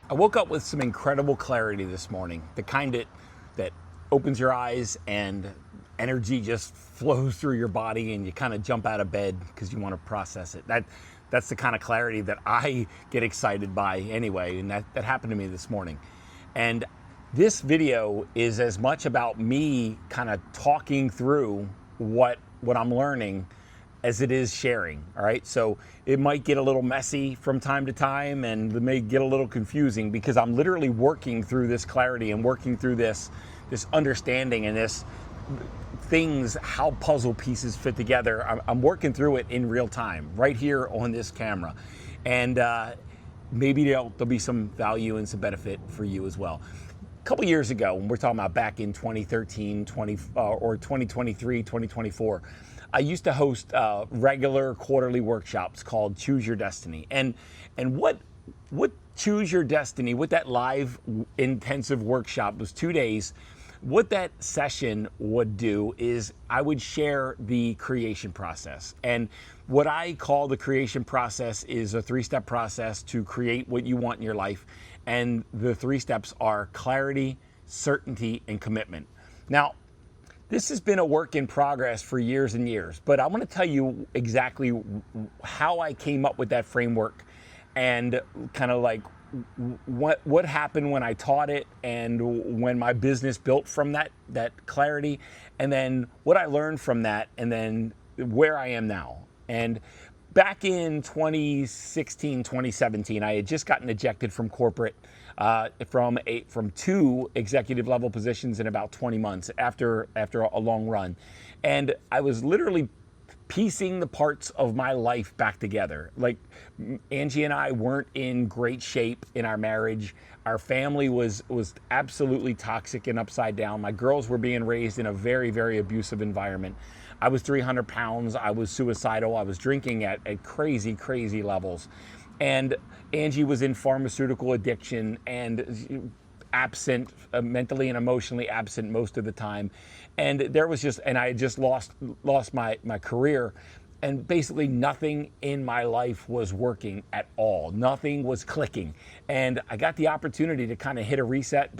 I woke up with some incredible clarity this morning, the kind that opens your eyes and energy just flows through your body and you kind of jump out of bed because you want to process it. That's the kind of clarity that I get excited by anyway, and that happened to me this morning. And this video is as much about me kind of talking through what I'm learning as it is sharing. All right, so it might get a little messy from time to time and it may get a little confusing because I'm literally working through this clarity and working through this understanding and this things, how puzzle pieces fit together. I'm working through it in real time right here on this camera, and maybe there'll be some value and some benefit for you as well. A couple years ago, when we're talking about back in 2013, or 2023, 2024, I used to host regular quarterly workshops called Choose Your Destiny. And what Choose Your Destiny, what that live intensive workshop was 2 days, what that session would do is I would share the creation process. And what I call the creation process is a 3-step process to create what you want in your life. And the 3 steps are clarity, certainty, and commitment. Now, this has been a work in progress for years and years, but I want to tell you exactly how I came up with that framework and kind of like what happened when I taught it and when my business built from that clarity, and then what I learned from that, and then where I am now. And back in 2016, 2017, I had just gotten ejected from corporate from 2 executive level positions in about 20 months after a long run. And I was literally piecing the parts of my life back together. Like, Angie and I weren't in great shape in our marriage. Our family was absolutely toxic and upside down. My girls were being raised in a very, very abusive environment. I was 300 pounds. I was suicidal. I was drinking at crazy, crazy levels. And Angie was in pharmaceutical addiction and absent, mentally and emotionally absent most of the time. And I had just lost my career, and basically nothing in my life was working at all. Nothing was clicking. And I got the opportunity to kind of hit a reset,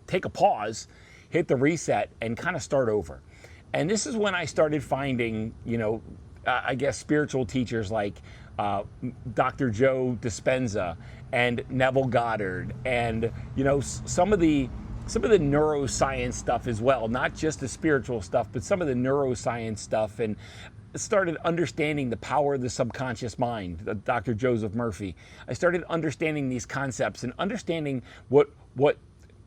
take a pause, hit the reset, and kind of start over. And this is when I started finding, I guess, spiritual teachers like Dr. Joe Dispenza and Neville Goddard, and some of the neuroscience stuff as well, not just the spiritual stuff, but some of the neuroscience stuff, and started understanding the power of the subconscious mind, Dr. Joseph Murphy. I started understanding these concepts and understanding what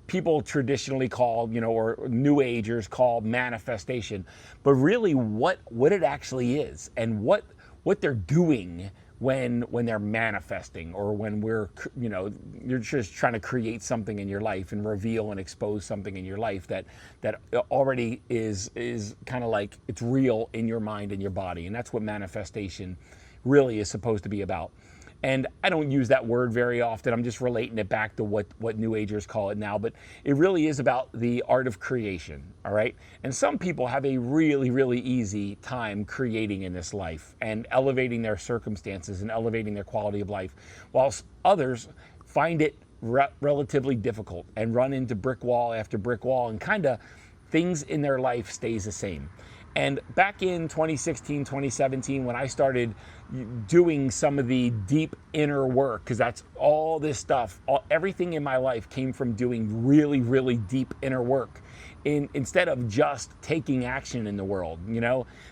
people traditionally call, or New Agers call manifestation, but really what it actually is and what they're doing when they're manifesting, or when you're just trying to create something in your life and reveal and expose something in your life that already is kind of like it's real in your mind and your body. And that's what manifestation really is supposed to be about. And I don't use that word very often. I'm just relating it back to what New Agers call it now. But it really is about the art of creation, all right? And some people have a really, really easy time creating in this life and elevating their circumstances and elevating their quality of life, whilst others find it relatively difficult and run into brick wall after brick wall, and kind of things in their life stays the same. And back in 2016, 2017, when I started doing some of the deep inner work, because that's all this stuff, everything in my life came from doing really, really deep inner work instead of just taking action in the world,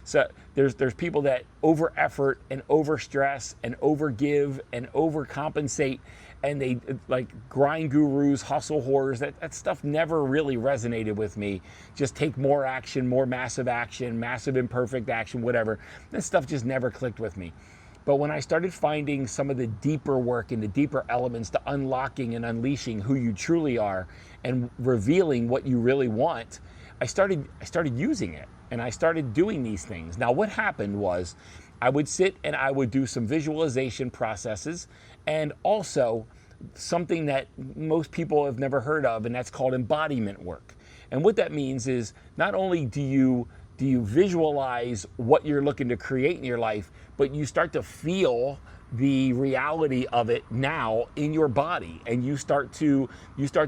So there's people that over effort and over stress and over give and overcompensate, and they like grind gurus, hustle whores. That stuff never really resonated with me. Just take more action, more massive imperfect action, whatever. That stuff just never clicked with me. But when I started finding some of the deeper work and the deeper elements to unlocking and unleashing who you truly are and revealing what you really want, I started using it, and I started doing these things. Now, what happened was I would sit and I would do some visualization processes, and also something that most people have never heard of, and that's called embodiment work. And what that means is not only do you visualize what you're looking to create in your life, but you start to feel the reality of it now in your body, and you start to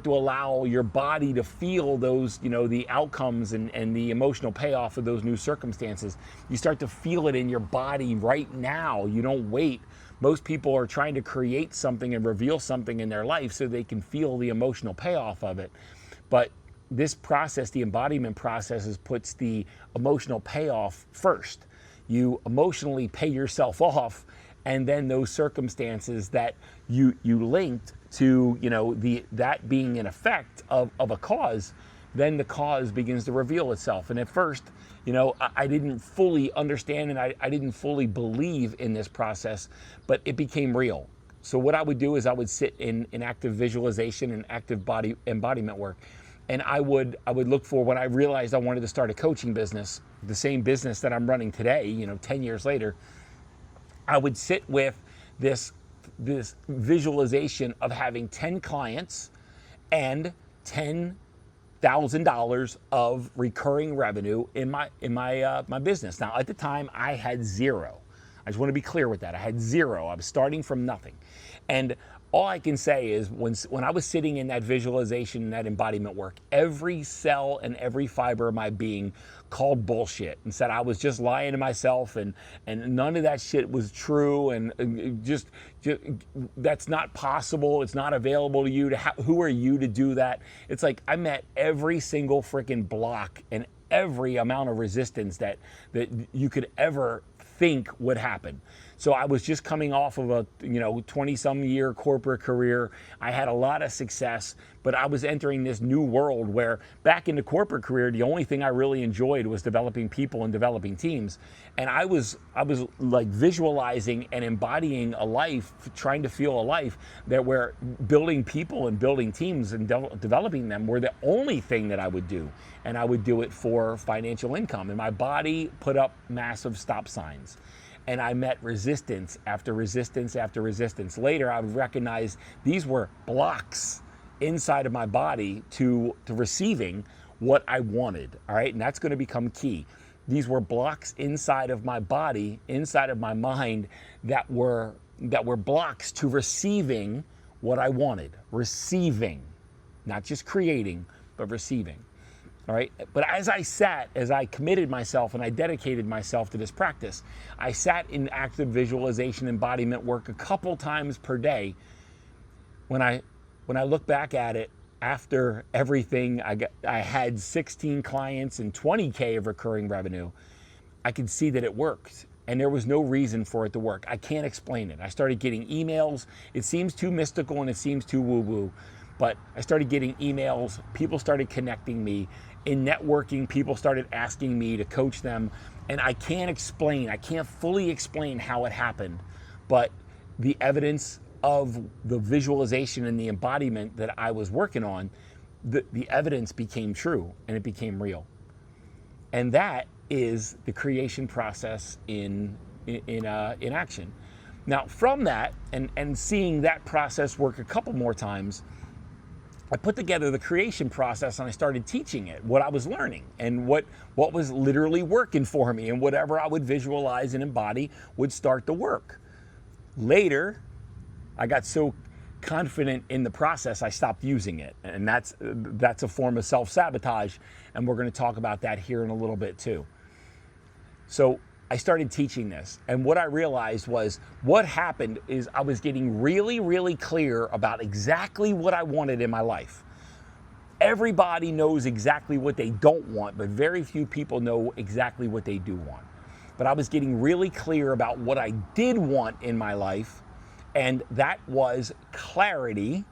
allow your body to feel those, the outcomes and the emotional payoff of those new circumstances. You start to feel it in your body right now. You don't wait. Most people are trying to create something and reveal something in their life so they can feel the emotional payoff of it. But this process, the embodiment process, puts the emotional payoff first. You emotionally pay yourself off, and then those circumstances that you linked to, that being an effect of a cause, then the cause begins to reveal itself. And at first, I didn't fully understand, and I didn't fully believe in this process, but it became real. So what I would do is I would sit in active visualization and active body embodiment work. And I would look for, when I realized I wanted to start a coaching business, the same business that I'm running today, 10 years later, I would sit with this visualization of having 10 clients and $10,000 of recurring revenue in my business. Now, at the time, I had zero. I just want to be clear with that. I had zero. I was starting from nothing. And all I can say is when I was sitting in that visualization and that embodiment work, every cell and every fiber of my being called bullshit and said I was just lying to myself, and none of that shit was true, and just that's not possible. It's not available to you. Who are you to do that? It's like I met every single freaking block and every amount of resistance that you could ever think would happen. So I was just coming off of a 20-some year corporate career. I had a lot of success, but I was entering this new world where back in the corporate career, the only thing I really enjoyed was developing people and developing teams. And I was like visualizing and embodying a life, trying to feel a life that where building people and building teams and developing them were the only thing that I would do. And I would do it for financial income. And my body put up massive stop signs. And I met resistance after resistance after resistance. Later, I would recognize these were blocks inside of my body to receiving what I wanted, all right? And that's going to become key. These were blocks inside of my body, inside of my mind, that were blocks to receiving what I wanted. Receiving, not just creating, but receiving. All right. But as I committed myself and I dedicated myself to this practice, I sat in active visualization embodiment work a couple times per day. When I look back at it, after everything, I had 16 clients and 20K of recurring revenue. I could see that it worked, and there was no reason for it to work. I can't explain it. I started getting emails. It seems too mystical and it seems too woo-woo, but I started getting emails. People started connecting me. In networking, people started asking me to coach them, and I can't fully explain how it happened, but the evidence of the visualization and the embodiment that I was working on, the evidence became true and it became real. And that is the creation process in action. Now, from that and seeing that process work a couple more times, I put together the creation process and I started teaching it, what I was learning and what was literally working for me, and whatever I would visualize and embody would start to work. Later, I got so confident in the process, I stopped using it. And that's a form of self-sabotage. And we're going to talk about that here in a little bit too. So I started teaching this, and what I realized was what happened is I was getting really, really clear about exactly what I wanted in my life. Everybody knows exactly what they don't want, but very few people know exactly what they do want. But I was getting really clear about what I did want in my life, and that was clarity,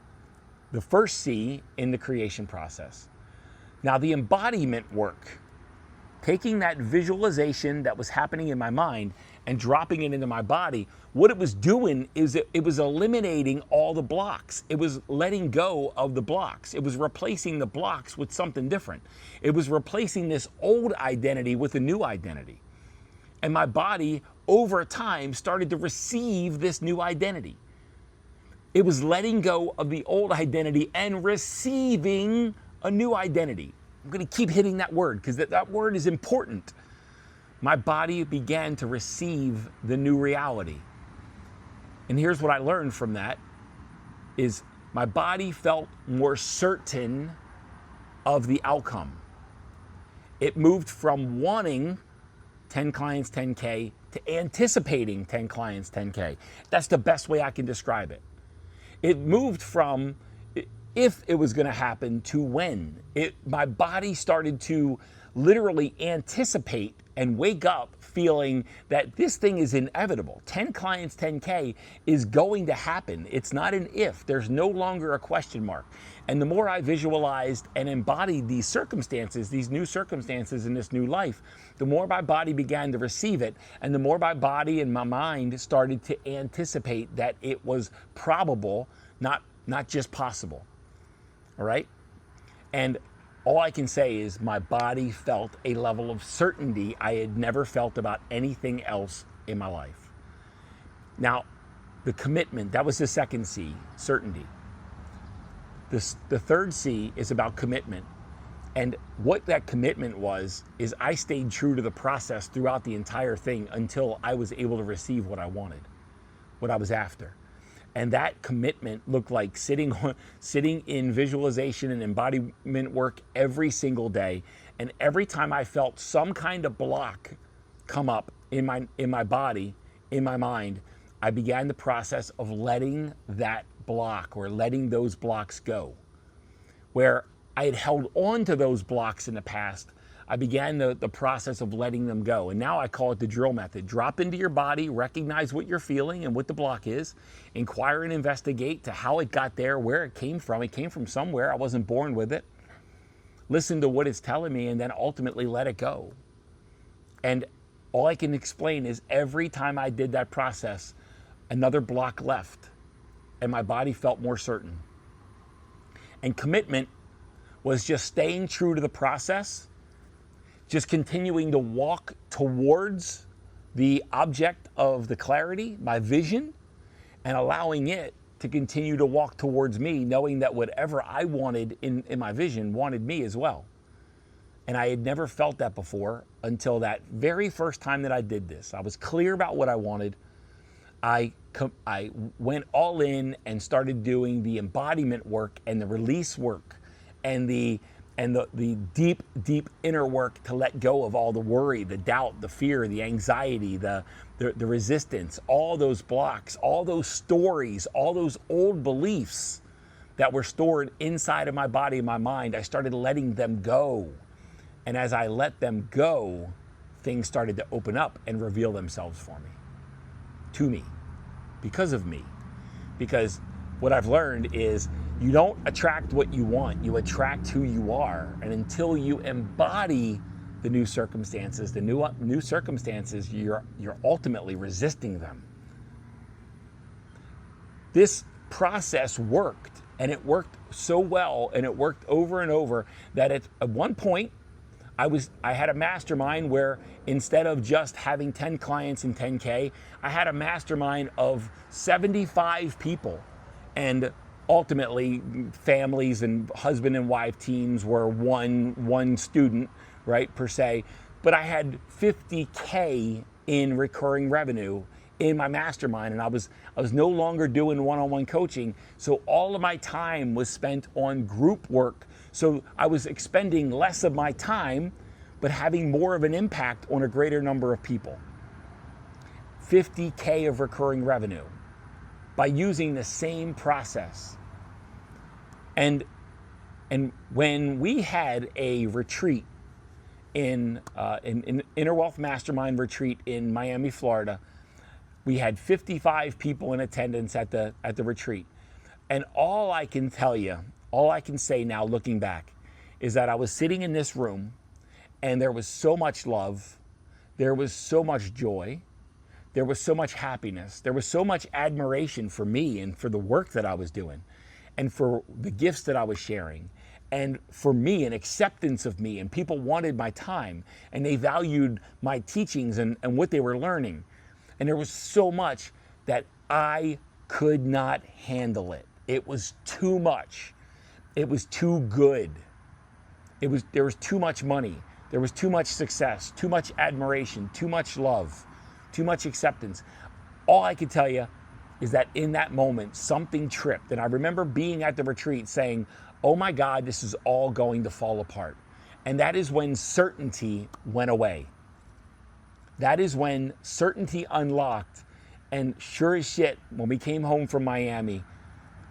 the first C in the creation process. Now, the embodiment work, taking that visualization that was happening in my mind and dropping it into my body, what it was doing is it was eliminating all the blocks. It was letting go of the blocks. It was replacing the blocks with something different. It was replacing this old identity with a new identity. And my body, over time, started to receive this new identity. It was letting go of the old identity and receiving a new identity. I'm going to keep hitting that word because that word is important. My body began to receive the new reality. And here's what I learned from that is my body felt more certain of the outcome. It moved from wanting 10 clients, 10K to anticipating 10 clients, 10K. That's the best way I can describe it. It moved from if it was going to happen to when. My body started to literally anticipate and wake up feeling that this thing is inevitable. 10 clients, 10K is going to happen. It's not an if. There's no longer a question mark. And the more I visualized and embodied these circumstances, these new circumstances in this new life, the more my body began to receive it, and the more my body and my mind started to anticipate that it was probable, not just possible. All right? And all I can say is my body felt a level of certainty I had never felt about anything else in my life. Now, the commitment, that was the second C, certainty. The third C is about commitment. And what that commitment was is I stayed true to the process throughout the entire thing until I was able to receive what I wanted, what I was after. And that commitment looked like sitting in visualization and embodiment work every single day. And every time I felt some kind of block come up in my body, in my mind, I began the process of letting that block or letting those blocks go. Where I had held on to those blocks in the past, I began the process of letting them go. And now I call it the drill method. Drop into your body, recognize what you're feeling and what the block is, inquire and investigate to how it got there, where it came from. It came from somewhere. I wasn't born with it. Listen to what it's telling me and then ultimately let it go. And all I can explain is every time I did that process, another block left and my body felt more certain. And commitment was just staying true to the process, just continuing to walk towards the object of the clarity, my vision, and allowing it to continue to walk towards me, knowing that whatever I wanted in my vision wanted me as well. And I had never felt that before until that very first time that I did this. I was clear about what I wanted. I went all in and started doing the embodiment work and the release work and the deep, deep inner work to let go of all the worry, the doubt, the fear, the anxiety, the resistance, all those blocks, all those stories, all those old beliefs that were stored inside of my body and my mind. I started letting them go. And as I let them go, things started to open up and reveal themselves for me, to me, because of me. Because what I've learned is you don't attract what you want, you attract who you are. And until you embody the new circumstances, you're ultimately resisting them. This process worked, and it worked so well, and it worked over and over that at one point, I had a mastermind where instead of just having 10 clients and 10K, I had a mastermind of 75 people. And ultimately, families and husband and wife teams were one student, right, per se. But I had 50K in recurring revenue in my mastermind, and I was no longer doing one-on-one coaching. So all of my time was spent on group work. So I was expending less of my time, but having more of an impact on a greater number of people. 50K of recurring revenue by using the same process. And when we had a retreat in Inner Wealth Mastermind retreat in Miami, Florida, we had 55 people in attendance at the retreat. And all I can tell you, all I can say now looking back, is that I was sitting in this room and there was so much love, there was so much joy, there was so much happiness, there was so much admiration for me and for the work that I was doing and for the gifts that I was sharing and for me and acceptance of me, and people wanted my time and they valued my teachings and what they were learning. And there was so much that I could not handle it. It was too much. It was too good. There was too much money. There was too much success, too much admiration, too much love, too much acceptance. All I could tell you is that in that moment, something tripped. And I remember being at the retreat saying, oh my God, this is all going to fall apart. And that is when certainty went away. That is when certainty unlocked. And sure as shit, when we came home from Miami,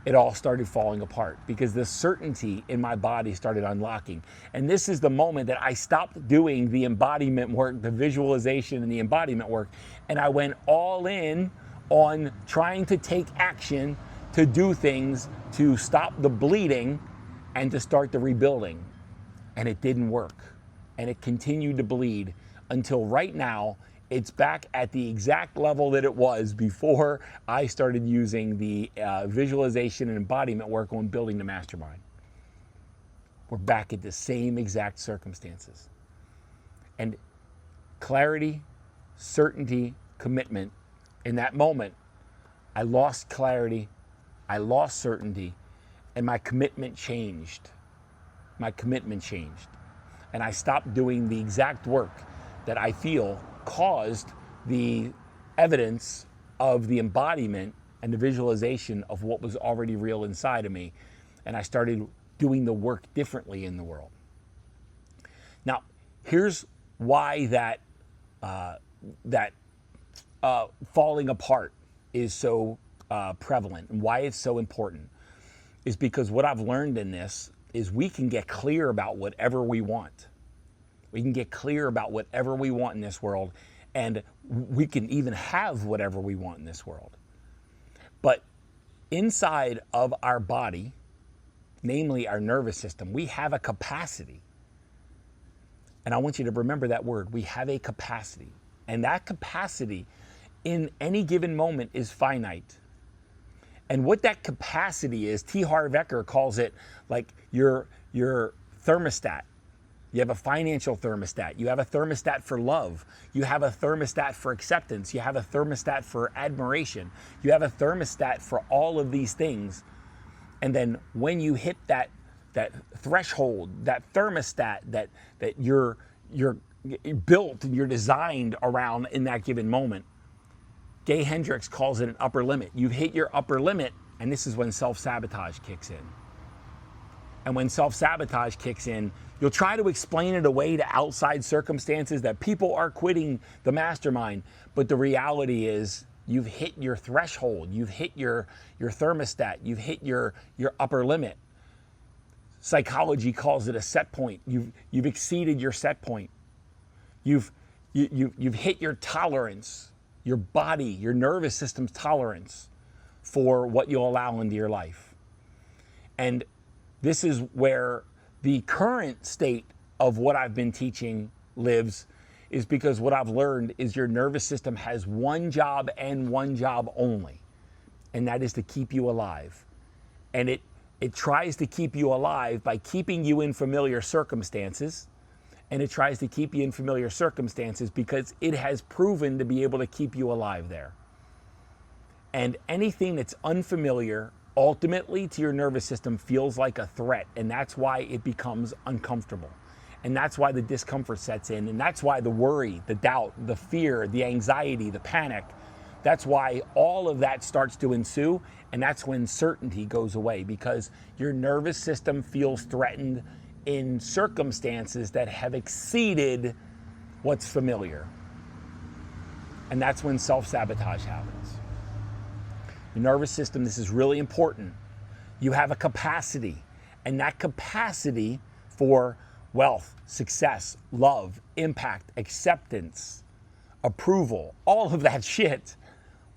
it all started falling apart because the certainty in my body started unlocking. And this is the moment that I stopped doing the embodiment work, the visualization and the embodiment work, and I went all in on trying to take action, to do things, to stop the bleeding and to start the rebuilding. And it didn't work. And it continued to bleed until right now, it's back at the exact level that it was before I started using the visualization and embodiment work on building the mastermind. We're back at the same exact circumstances. And clarity, certainty, commitment. In that moment, I lost clarity, I lost certainty, and my commitment changed. My commitment changed. And I stopped doing the exact work that I feel caused the evidence of the embodiment and the visualization of what was already real inside of me. And I started doing the work differently in the world. Now, here's why that falling apart is so prevalent and why it's so important is because what I've learned in this is we can get clear about whatever we want. We can get clear about whatever we want in this world, and we can even have whatever we want in this world. But inside of our body, namely our nervous system, we have a capacity. And I want you to remember that word. We have a capacity. And that capacity in any given moment is finite. And what that capacity is, T. Harv Eker calls it like your thermostat. You have a financial thermostat. You have a thermostat for love. You have a thermostat for acceptance. You have a thermostat for admiration. You have a thermostat for all of these things. And then when you hit that threshold, that thermostat that you're built and you're designed around in that given moment, Gay Hendricks calls it an upper limit. You've hit your upper limit, and this is when self-sabotage kicks in. And when self-sabotage kicks in, you'll try to explain it away to outside circumstances that people are quitting the mastermind. But the reality is you've hit your threshold. You've hit your thermostat. You've hit your upper limit. Psychology calls it a set point. You've exceeded your set point. You've hit your tolerance, your body, your nervous system's tolerance for what you'll allow into your life. And this is where the current state of what I've been teaching lives, is because what I've learned is your nervous system has one job and one job only, and that is to keep you alive. And it tries to keep you alive by keeping you in familiar circumstances, and it tries to keep you in familiar circumstances because it has proven to be able to keep you alive there. And anything that's unfamiliar ultimately to your nervous system feels like a threat, and that's why it becomes uncomfortable. And that's why the discomfort sets in, and that's why the worry, the doubt, the fear, the anxiety, the panic, that's why all of that starts to ensue, and that's when certainty goes away, because your nervous system feels threatened in circumstances that have exceeded what's familiar. And that's when self-sabotage happens. Your nervous system, this is really important. You have a capacity, and that capacity for wealth, success, love, impact, acceptance, approval, all of that shit,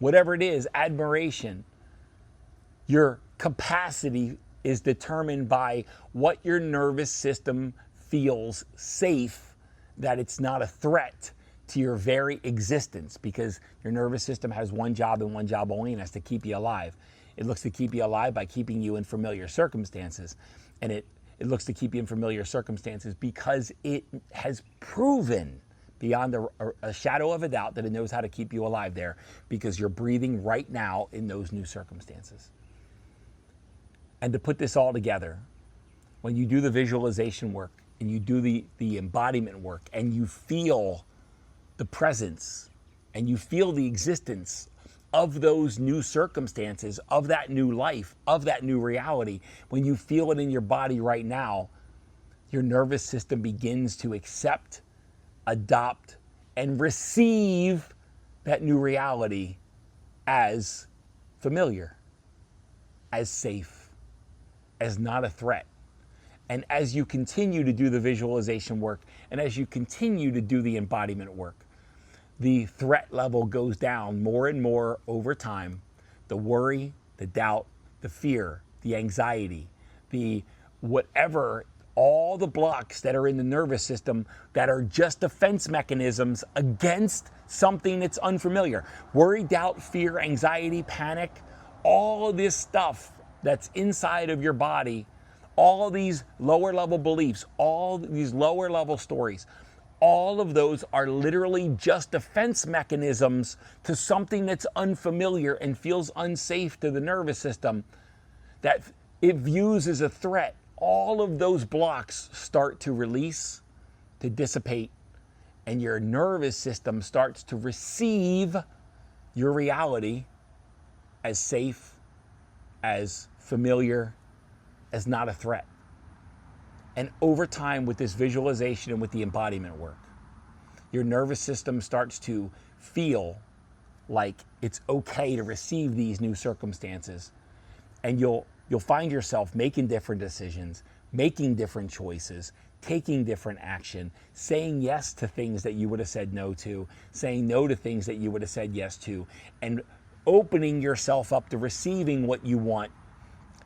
whatever it is, admiration, your capacity is determined by what your nervous system feels safe, that it's not a threat to your very existence, because your nervous system has one job and one job only, and that's to keep you alive. It looks to keep you alive by keeping you in familiar circumstances. And it looks to keep you in familiar circumstances because it has proven beyond a shadow of a doubt that it knows how to keep you alive there, because you're breathing right now in those new circumstances. And to put this all together, when you do the visualization work and you do the embodiment work and you feel the presence and you feel the existence of those new circumstances, of that new life, of that new reality, when you feel it in your body right now, your nervous system begins to accept, adopt, and receive that new reality as familiar, as safe, as not a threat. And as you continue to do the visualization work, and as you continue to do the embodiment work, the threat level goes down more and more over time. The worry, the doubt, the fear, the anxiety, the whatever, all the blocks that are in the nervous system that are just defense mechanisms against something that's unfamiliar. Worry, doubt, fear, anxiety, panic, all of this stuff that's inside of your body, all of these lower level beliefs, all these lower level stories, all of those are literally just defense mechanisms to something that's unfamiliar and feels unsafe to the nervous system that it views as a threat. All of those blocks start to release, to dissipate, and your nervous system starts to receive your reality as safe, as familiar, as not a threat. And over time, with this visualization and with the embodiment work, your nervous system starts to feel like it's okay to receive these new circumstances. And you'll find yourself making different decisions, making different choices, taking different action, saying yes to things that you would have said no to, saying no to things that you would have said yes to, and opening yourself up to receiving what you want.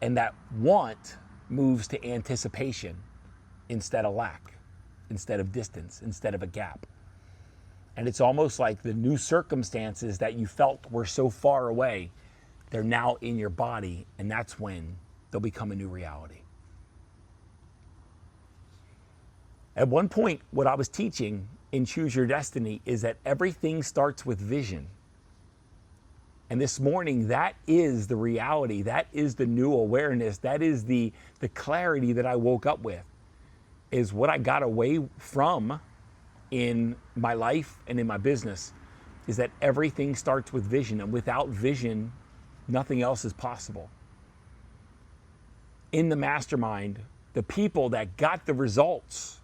And that want moves to anticipation instead of lack, instead of distance, instead of a gap. And it's almost like the new circumstances that you felt were so far away, they're now in your body, and that's when they'll become a new reality. At one point, what I was teaching in Choose Your Destiny is that everything starts with vision. And this morning, that is the reality. That is the new awareness. That is the clarity that I woke up with, is what I got away from in my life and in my business, is that everything starts with vision. And without vision, nothing else is possible. In the mastermind, the people that got the results,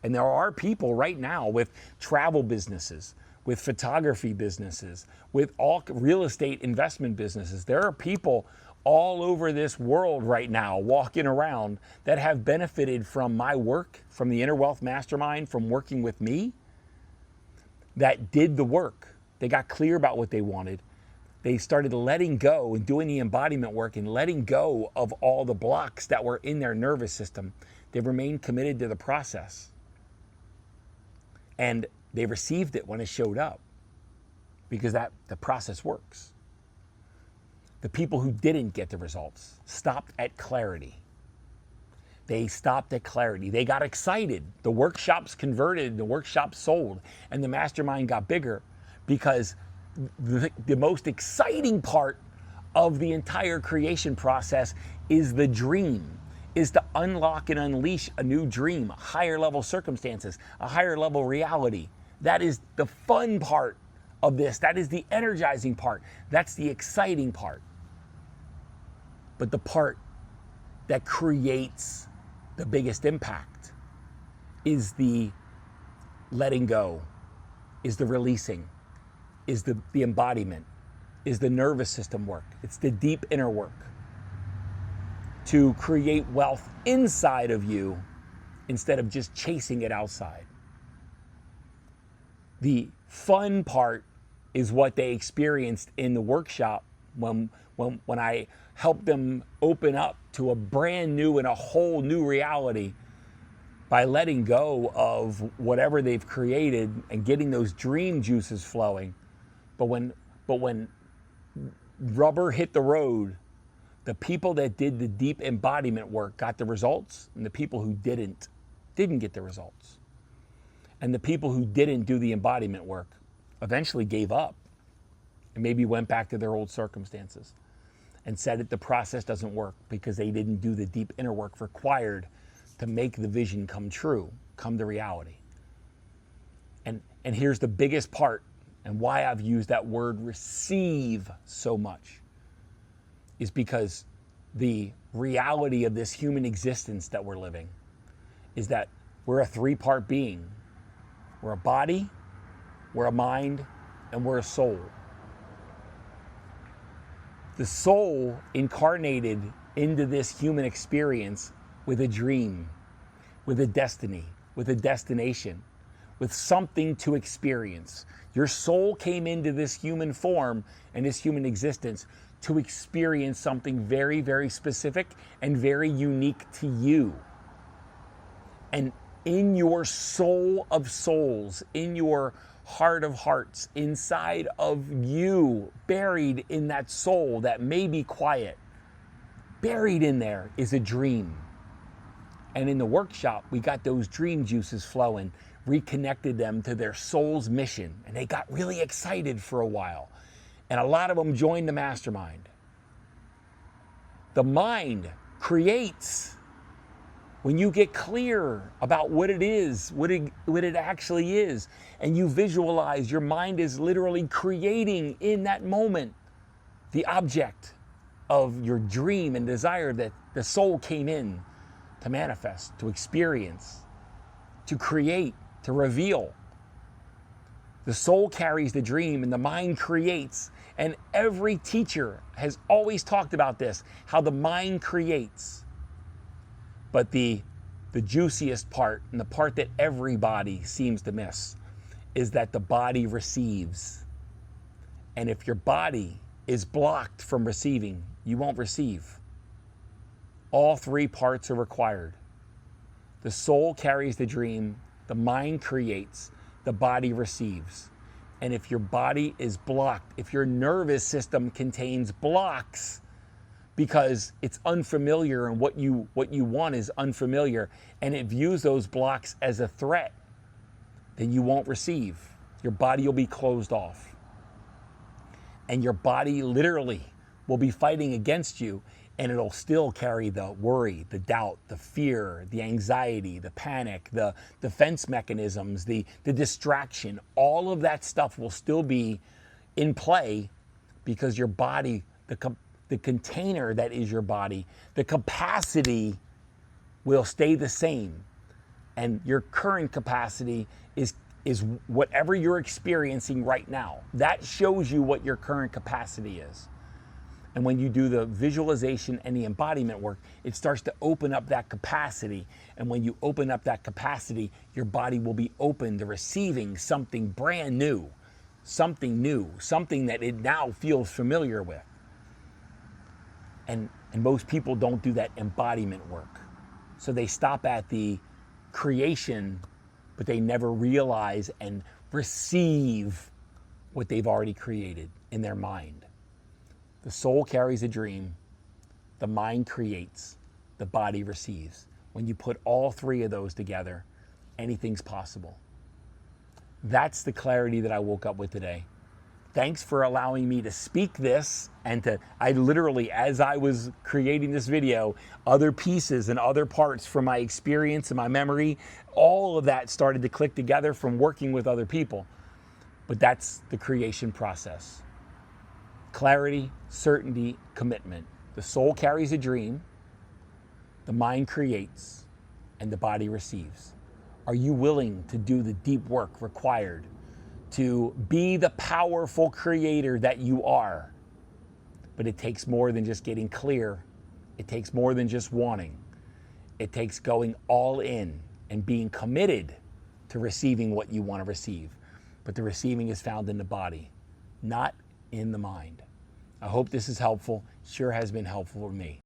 and there are people right now with travel businesses, with photography businesses, with all real estate investment businesses. There are people all over this world right now walking around that have benefited from my work, from the Inner Wealth Mastermind, from working with me, that did the work. They got clear about what they wanted. They started letting go and doing the embodiment work and letting go of all the blocks that were in their nervous system. They remained committed to the process. And they received it when it showed up, because the process works. The people who didn't get the results stopped at clarity. They stopped at clarity. They got excited. The workshops converted, the workshops sold, and the mastermind got bigger, because the most exciting part of the entire creation process is the dream, is to unlock and unleash a new dream, higher level circumstances, a higher level reality. That is the fun part of this. That is the energizing part. That's the exciting part. But the part that creates the biggest impact is the letting go, is the releasing, is the embodiment, is the nervous system work. It's the deep inner work to create wealth inside of you instead of just chasing it outside. The fun part is what they experienced in the workshop when I helped them open up to a brand new and a whole new reality by letting go of whatever they've created and getting those dream juices flowing. But when rubber hit the road, the people that did the deep embodiment work got the results, and the people who didn't get the results. And the people who didn't do the embodiment work eventually gave up and maybe went back to their old circumstances and said that the process doesn't work because they didn't do the deep inner work required to make the vision come true, come to reality. And here's the biggest part and why I've used that word receive so much is because the reality of this human existence that we're living is that we're a three-part being. We're a body, we're a mind, and we're a soul. The soul incarnated into this human experience with a dream, with a destiny, with a destination, with something to experience. Your soul came into this human form and this human existence to experience something very, very specific and very unique to you. And in your soul of souls, in your heart of hearts, inside of you, buried in that soul that may be quiet, buried in there is a dream. And in the workshop, we got those dream juices flowing, reconnected them to their soul's mission, and they got really excited for a while. And a lot of them joined the mastermind. The mind creates. When you get clear about what it is, what it actually is, and you visualize, your mind is literally creating in that moment the object of your dream and desire that the soul came in to manifest, to experience, to create, to reveal. The soul carries the dream and the mind creates. And every teacher has always talked about this, how the mind creates. But the juiciest part, and the part that everybody seems to miss, is that the body receives. And if your body is blocked from receiving, you won't receive. All three parts are required. The soul carries the dream, the mind creates, the body receives. And if your body is blocked, if your nervous system contains blocks, because it's unfamiliar and what you want is unfamiliar, and it views those blocks as a threat, then you won't receive. Your body will be closed off. And your body literally will be fighting against you, and it'll still carry the worry, the doubt, the fear, the anxiety, the panic, the defense mechanisms, the distraction. All of that stuff will still be in play because your body, the container that is your body, the capacity will stay the same. And your current capacity is whatever you're experiencing right now. That shows you what your current capacity is. And when you do the visualization and the embodiment work, it starts to open up that capacity. And when you open up that capacity, your body will be open to receiving something brand new, something that it now feels familiar with. And most people don't do that embodiment work. So they stop at the creation, but they never realize and receive what they've already created in their mind. The soul carries a dream, the mind creates, the body receives. When you put all three of those together, anything's possible. That's the clarity that I woke up with today. Thanks for allowing me to speak this, and I literally, as I was creating this video, other pieces and other parts from my experience and my memory, all of that started to click together from working with other people. But that's the creation process. Clarity, certainty, commitment. The soul carries a dream, the mind creates, and the body receives. Are you willing to do the deep work required to be the powerful creator that you are? But it takes more than just getting clear. It takes more than just wanting. It takes going all in and being committed to receiving what you want to receive. But the receiving is found in the body, not in the mind. I hope this is helpful. Sure has been helpful for me.